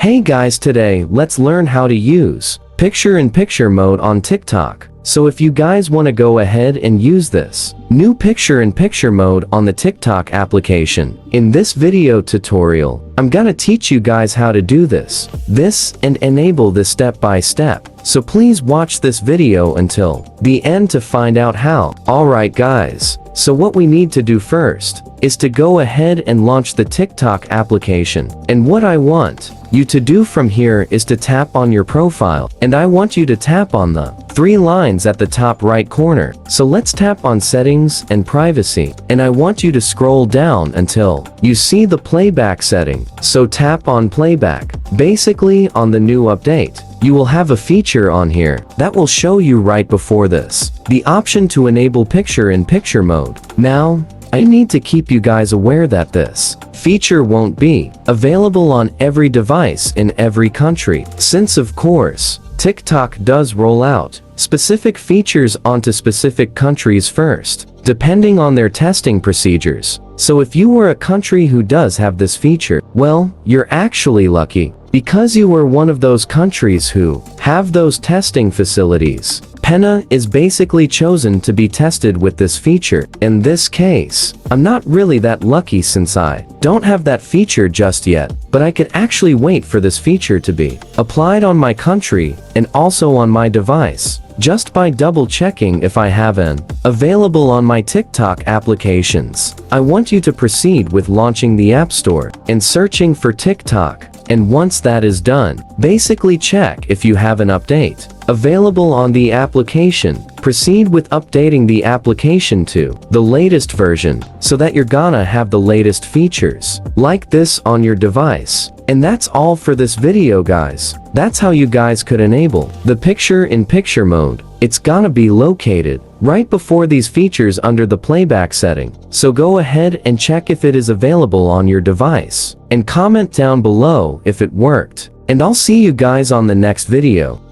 Hey guys, today let's learn how to use picture-in-picture mode on TikTok. So if you guys want to go ahead and use this new picture-in-picture mode on the TikTok application, in this video tutorial, I'm gonna teach you guys how to do this and enable this step by step. So please watch this video until the end to find out how. Alright guys, so what we need to do first is to go ahead and launch the TikTok application. And what I want you to do from here is to tap on your profile, and I want you to tap on the three lines at the top right corner. So let's tap on settings and privacy, and I want you to scroll down until you see the playback setting. So tap on playback. Basically, on the new update, you will have a feature on here that will show you right before this the option to enable picture-in-picture mode. Now, I need to keep you guys aware that this feature won't be available on every device in every country, since of course, TikTok does roll out specific features onto specific countries first, depending on their testing procedures. So if you were a country who does have this feature, well, you're actually lucky, because you were one of those countries who have those testing facilities. Penna is basically chosen to be tested with this feature. In this case, I'm not really that lucky since I don't have that feature just yet, but I could actually wait for this feature to be applied on my country and also on my device, just by double checking if I have an available on my TikTok applications. I want you to proceed with launching the App Store and searching for TikTok. And once that is done, basically check if you have an update available on the application. Proceed with updating the application to the latest version so that you're gonna have the latest features like this on your device. And that's all for this video guys. That's how you guys could enable the picture-in-picture mode. It's gonna be located right before these features under the playback setting. So go ahead and check if it is available on your device and comment down below if it worked. And I'll see you guys on the next video.